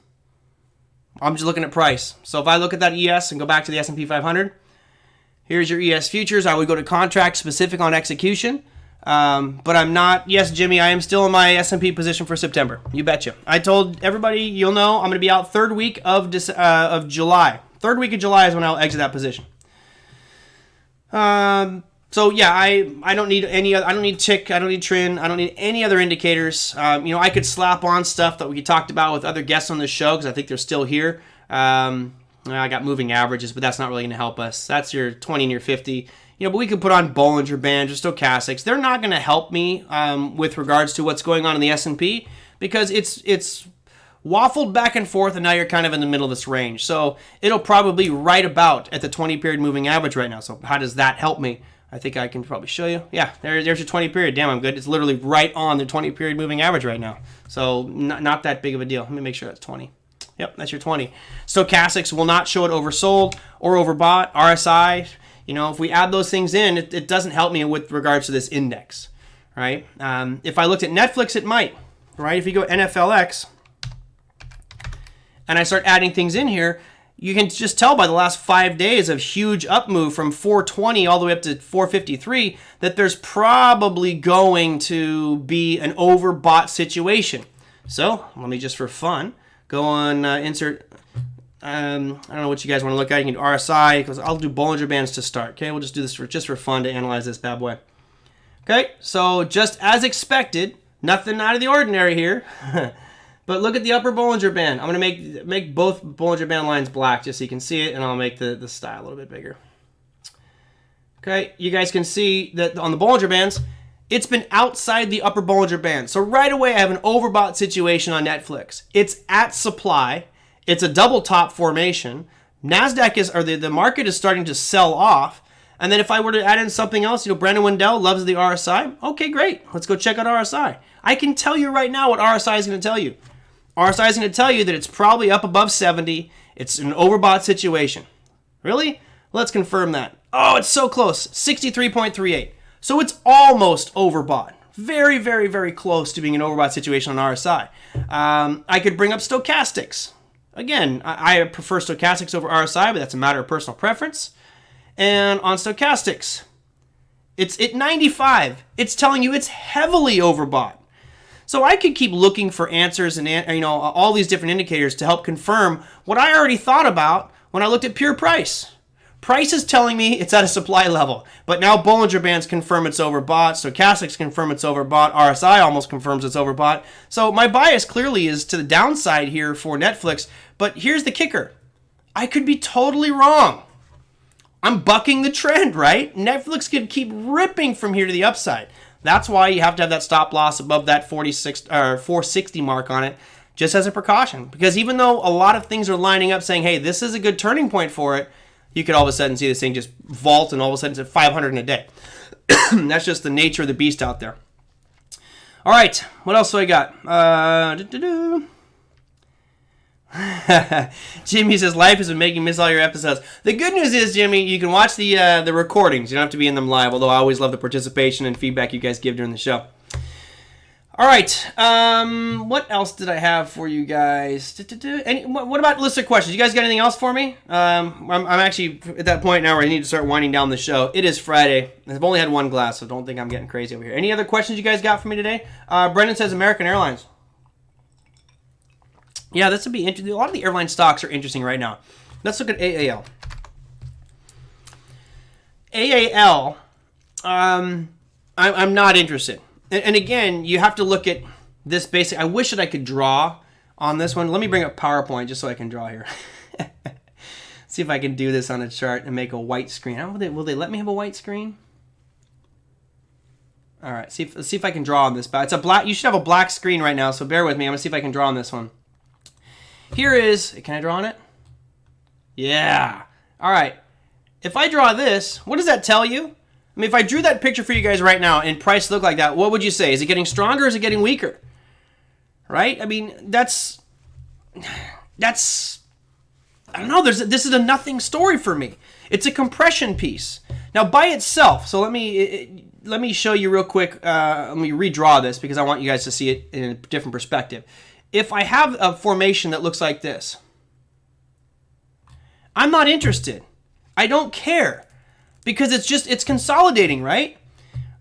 I'm just looking at price. So if I look at that ES and go back to the S&P 500, here's your ES futures. I would go to contract specific on execution. But I'm not. Yes, Jimmy, I am still in my S&P position for September. You betcha. I told everybody, you'll know, I'm going to be out third week of July. Third week of July is when I'll exit that position. So yeah, I don't need any other. I don't need tick. I don't need trend. I don't need any other indicators. I could slap on stuff that we talked about with other guests on the show because I think they're still here. I got moving averages, but that's not really going to help us. That's your 20 and your 50. But we could put on Bollinger Bands or stochastics. They're not going to help me with regards to what's going on in the S&P because it's waffled back and forth, and now you're kind of in the middle of this range. So it'll probably be right about at the 20-period moving average right now. So how does that help me? I think I can probably show you. Yeah, there's your 20-period. Damn, I'm good. It's literally right on the 20-period moving average right now. So not that big of a deal. Let me make sure that's 20. Yep, that's your 20. Stochastics will not show it oversold or overbought. RSI, if we add those things in, it doesn't help me with regards to this index, right? If I looked at Netflix, it might, right? If you go NFLX and I start adding things in here, you can just tell by the last 5 days of huge up move from 420 all the way up to 453 that there's probably going to be an overbought situation. So let me just for fun go on insert. I don't know what you guys want to look at. You can do RSI because I'll do Bollinger Bands to start. Okay, we'll just do this for fun to analyze this bad boy. Okay, so just as expected, nothing out of the ordinary here. But look at the upper Bollinger Band. I'm going to make both Bollinger Band lines black just so you can see it, and I'll make the style a little bit bigger. Okay, you guys can see that on the Bollinger Bands, it's been outside the upper Bollinger Band. So right away, I have an overbought situation on Netflix. It's at supply. It's a double top formation. NASDAQ the market is starting to sell off. And then if I were to add in something else, Brandon Wendell loves the RSI. Okay, great. Let's go check out RSI. I can tell you right now what RSI is going to tell you. RSI is going to tell you that it's probably up above 70. It's an overbought situation. Really? Let's confirm that. Oh, it's so close. 63.38. So it's almost overbought. Very, very, very close to being an overbought situation on RSI. I could bring up stochastics. Again, I prefer stochastics over RSI, but that's a matter of personal preference. And on stochastics, it's at 95. It's telling you it's heavily overbought. So I could keep looking for answers and all these different indicators to help confirm what I already thought about when I looked at pure price. Price is telling me it's at a supply level, but now Bollinger Bands confirm it's overbought, stochastics confirm it's overbought, RSI almost confirms it's overbought. So my bias clearly is to the downside here for Netflix, but here's the kicker. I could be totally wrong. I'm bucking the trend, right? Netflix could keep ripping from here to the upside. That's why you have to have that stop loss above that 460 mark on it, just as a precaution. Because even though a lot of things are lining up saying, hey, this is a good turning point for it, you could all of a sudden see this thing just vault and all of a sudden it's at 500 in a day. That's just the nature of the beast out there. All right, what else do I got? Jimmy says, life has been making me miss all your episodes. The good news is, Jimmy, you can watch the recordings. You don't have to be in them live, although I always love the participation and feedback you guys give during the show. All right, what else did I have for you guys? What about listener questions? You guys got anything else for me? I'm actually at that point now where I need to start winding down the show. It is Friday. I've only had one glass, so don't think I'm getting crazy over here. Any other questions you guys got for me today? Brendan says American Airlines. Yeah, this would be interesting. A lot of the airline stocks are interesting right now. Let's look at AAL. AAL, I'm not interested. And again, you have to look at this basic. I wish that I could draw on this one. Let me bring up PowerPoint just so I can draw here. See if I can do this on a chart and make a white screen. Will they let me have a white screen? All right, let's see if I can draw on this. But it's a black. You should have a black screen right now, so bear with me. I'm gonna see if I can draw on this one. Here is. Can I draw on it? Yeah. All right. If I draw this, what does that tell you? I mean, if I drew that picture for you guys right now and price looked like that, what would you say? Is it getting stronger or is it getting weaker? Right? I mean, that's I don't know. This is a nothing story for me. It's a compression piece. Now, by itself, so let me show you real quick. Let me redraw this because I want you guys to see it in a different perspective. If I have a formation that looks like this, I'm not interested. I don't care. Because it's consolidating, right?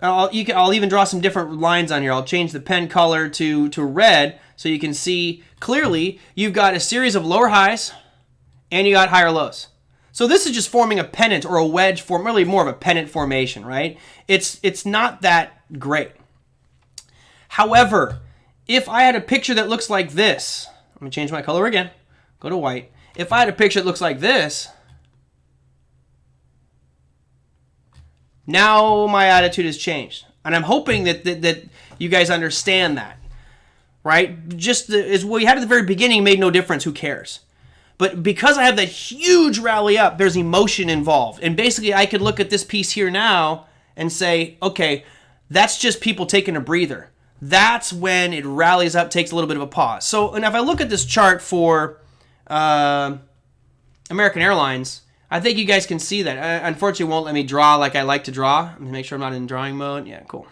I'll even draw some different lines on here. I'll change the pen color to red so you can see clearly you've got a series of lower highs and you got higher lows. So this is just forming a pennant or a wedge form, really more of a pennant formation, right? It's not that great. However, if I had a picture that looks like this, let me change my color again, go to white. If I had a picture that looks like this, now my attitude has changed. And I'm hoping that you guys understand that, right? Just as we had at the very beginning made no difference, who cares? But because I have that huge rally up, there's emotion involved. And basically I could look at this piece here now and say, okay, that's just people taking a breather. That's when it rallies up, takes a little bit of a pause. So, and if I look at this chart for American Airlines, I think you guys can see that. Unfortunately, it won't let me draw like I like to draw. I'm going to make sure I'm not in drawing mode. Yeah, cool.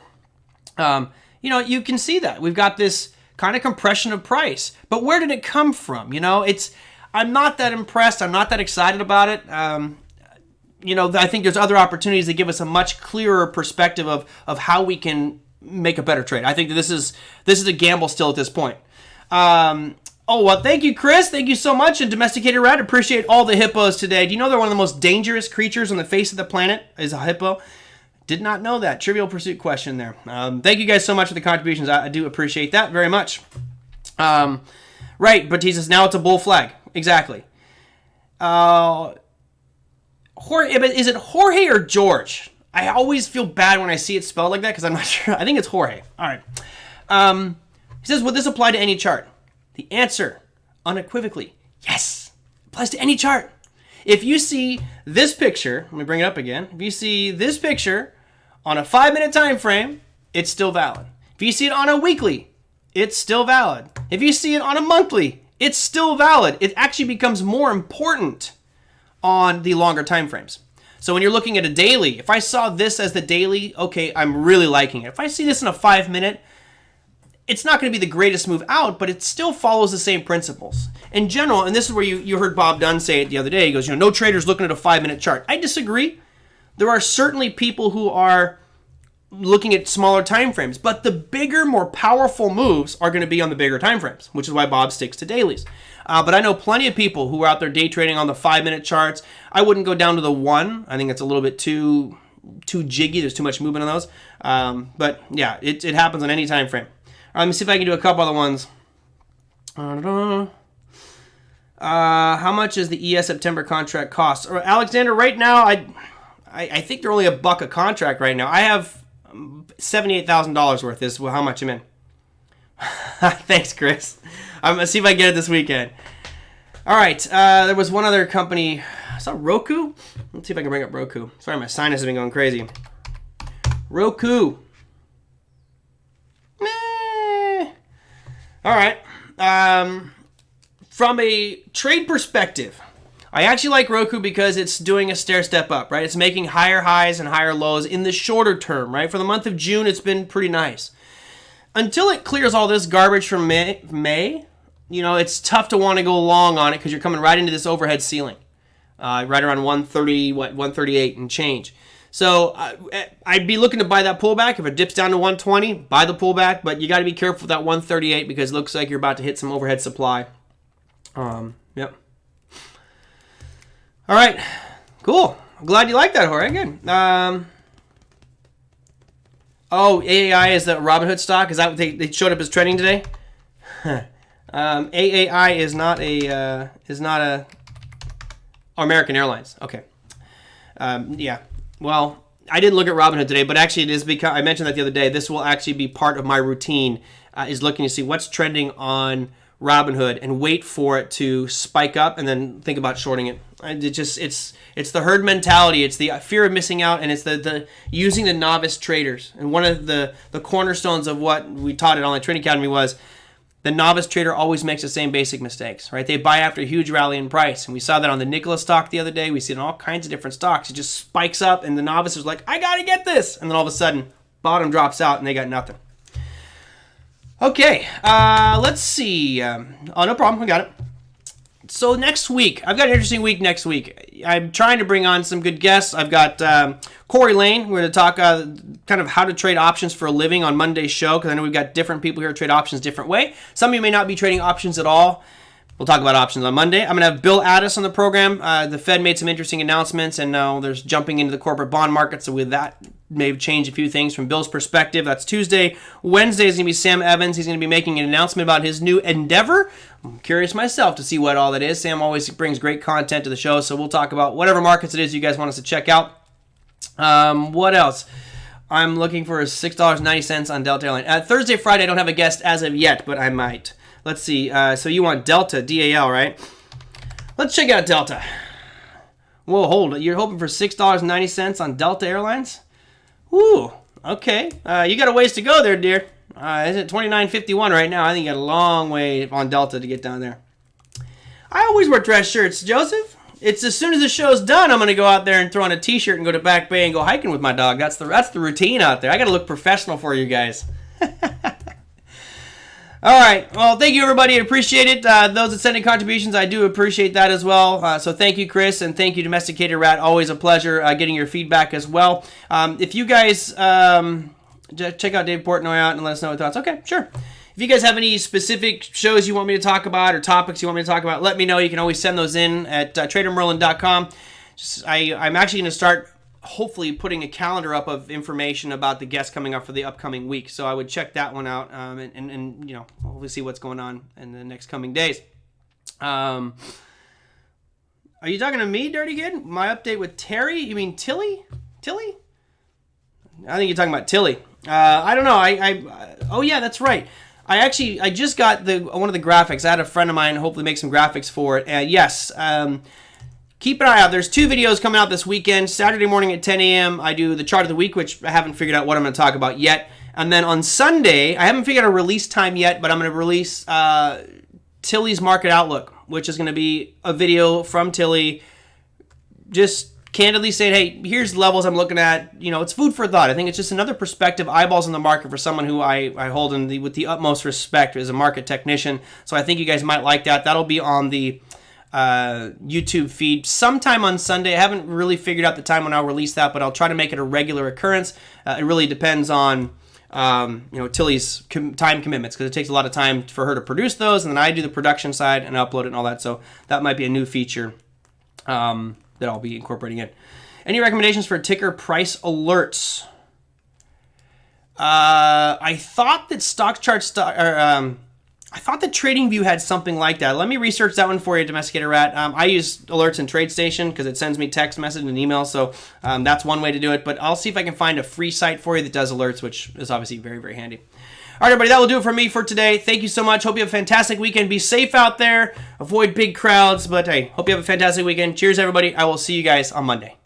You can see that. We've got this kind of compression of price. But where did it come from? I'm not that impressed. I'm not that excited about it. I think there's other opportunities that give us a much clearer perspective of how we can make a better trade. I think that this is a gamble still at this point. Thank you, Chris. Thank you so much. And Domesticated Rat, appreciate all the hippos today. Do you know they're one of the most dangerous creatures on the face of the planet is a hippo? Did not know that. Trivial Pursuit question there. Thank you guys so much for the contributions. I do appreciate that very much. Right, Batista's now it's a bull flag. Exactly. Jorge, is it Jorge or George? I always feel bad when I see it spelled like that because I'm not sure. I think it's Jorge. All right. He says, would this apply to any chart? The answer, unequivocally, yes. It applies to any chart. If you see this picture, let me bring it up again. If you see this picture on a 5-minute time frame, it's still valid. If you see it on a weekly, it's still valid. If you see it on a monthly, it's still valid. It actually becomes more important on the longer time frames. So when you're looking at a daily, if I saw this as the daily, okay, I'm really liking it. If I see this in a 5-minute, it's not going to be the greatest move out, but it still follows the same principles. In general, and this is where you heard Bob Dunn say it the other day, he goes, no trader's looking at a 5-minute chart. I disagree. There are certainly people who are looking at smaller time frames, but the bigger, more powerful moves are going to be on the bigger time frames, which is why Bob sticks to dailies. But I know plenty of people who are out there day trading on the 5-minute charts. I wouldn't go down to the 1. I think it's a little bit too jiggy. There's too much movement on those. But yeah, it happens on any time frame. Let me see if I can do a couple other ones. How much is the ES September contract cost? Or Alexander, right now, I think they're only $1 a contract right now. I have $78,000 worth is how much I'm in. Thanks, Chris. I'm going to see if I get it this weekend. All right. There was one other company. I saw Roku. Let's see if I can bring up Roku. Sorry, my sinus has been going crazy. Roku. All right. From a trade perspective, I actually like Roku because it's doing a stair step up, right? It's making higher highs and higher lows in the shorter term, right? For the month of June, it's been pretty nice. Until it clears all this garbage from May, it's tough to want to go long on it because you're coming right into this overhead ceiling, right around 138 and change. So I'd be looking to buy that pullback. If it dips down to 120, buy the pullback, but you got to be careful with that 138 because it looks like you're about to hit some overhead supply. Yep. All right, cool. I'm glad you like that, Jorge. Good. AAI is the Robinhood stock. Is that what they showed up as trending today? AAI is not a American Airlines. Okay. Yeah. Well, I didn't look at Robinhood today, but actually it is because I mentioned that the other day. This will actually be part of my routine. Is looking to see what's trending on Robinhood and wait for it to spike up and then think about shorting it. It's the herd mentality. It's the fear of missing out, and it's the using the novice traders. And one of the cornerstones of what we taught at Online Trading Academy was the novice trader always makes the same basic mistakes, right? They buy after a huge rally in price. And we saw that on the Nikola stock the other day. We see it in all kinds of different stocks. It just spikes up, and the novice is like, I got to get this. And then all of a sudden, bottom drops out, and they got nothing. Okay, let's see. No problem. I got it. So next week, I've got an interesting week next week. I'm trying to bring on some good guests. I've got Corey Lane. We're going to talk kind of how to trade options for a living on Monday's show, because I know we've got different people here who trade options different way. Some of you may not be trading options at all. We'll talk about options on Monday. I'm going to have Bill Addis on the program. The Fed made some interesting announcements, and now there's jumping into the corporate bond market, so with that, may change a few things from Bill's perspective. That's Tuesday. Wednesday is going to be Sam Evans. He's going to be making an announcement about his new endeavor. I'm curious myself to see what all that is. Sam always brings great content to the show, so we'll talk about whatever markets it is you guys want us to check out. What else? I'm looking for $6.90 on Delta Airline. Thursday, Friday, I don't have a guest as of yet, but I might. Let's see. So you want Delta, DAL, right? Let's check out Delta. Whoa, hold it. You're hoping for $6.90 on Delta Airlines? Woo, okay. You got a ways to go there, dear. Is it $29.51 right now? I think you got a long way on Delta to get down there. I always wear dress shirts, Joseph. It's as soon as the show's done, I'm going to go out there and throw on a t-shirt and go to Back Bay and go hiking with my dog. That's the routine out there. I got to look professional for you guys. All right. Well, thank you, everybody. I appreciate it. Those that send in contributions, I do appreciate that as well. So thank you, Chris, and thank you, Domesticated Rat. Always a pleasure getting your feedback as well. If you guys check out Dave Portnoy out and let us know your thoughts. Okay, sure. If you guys have any specific shows you want me to talk about or topics you want me to talk about, let me know. You can always send those in at tradermerlin.com. I'm actually going to start hopefully putting a calendar up of information about the guests coming up for the upcoming week. So I would check that one out, and you know, we'll see what's going on in the next coming days. Are you talking to me, Dirty Kid? My update with Terry? You mean Tilly? Tilly? I think you're talking about Tilly. I don't know. Oh yeah, that's right. I just got one of the graphics. I had a friend of mine hopefully make some graphics for it. Yes. Keep an eye out. There's 2 videos coming out this weekend. Saturday morning at 10 a.m. I do the chart of the week, which I haven't figured out what I'm going to talk about yet. And then on Sunday, I haven't figured out a release time yet, but I'm going to release Tilly's Market Outlook, which is going to be a video from Tilly just candidly saying, hey, here's levels I'm looking at. You know, it's food for thought. I think it's just another perspective, eyeballs in the market for someone who I hold with the utmost respect as a market technician. So I think you guys might like that. That'll be on the YouTube feed sometime on Sunday. I haven't really figured out the time when I'll release that, but I'll try to make it a regular occurrence. It really depends on Tilly's time commitments, because it takes a lot of time for her to produce those, and then I do the production side and upload it and all that. So that might be a new feature that I'll be incorporating in. Any recommendations for ticker price alerts? I thought that I thought that TradingView had something like that. Let me research that one for you, Domesticated Rat. I use alerts in TradeStation because it sends me text message and email, so that's one way to do it. But I'll see if I can find a free site for you that does alerts, which is obviously very, very handy. All right, everybody, that will do it for me for today. Thank you so much. Hope you have a fantastic weekend. Be safe out there. Avoid big crowds. But, hey, hope you have a fantastic weekend. Cheers, everybody. I will see you guys on Monday.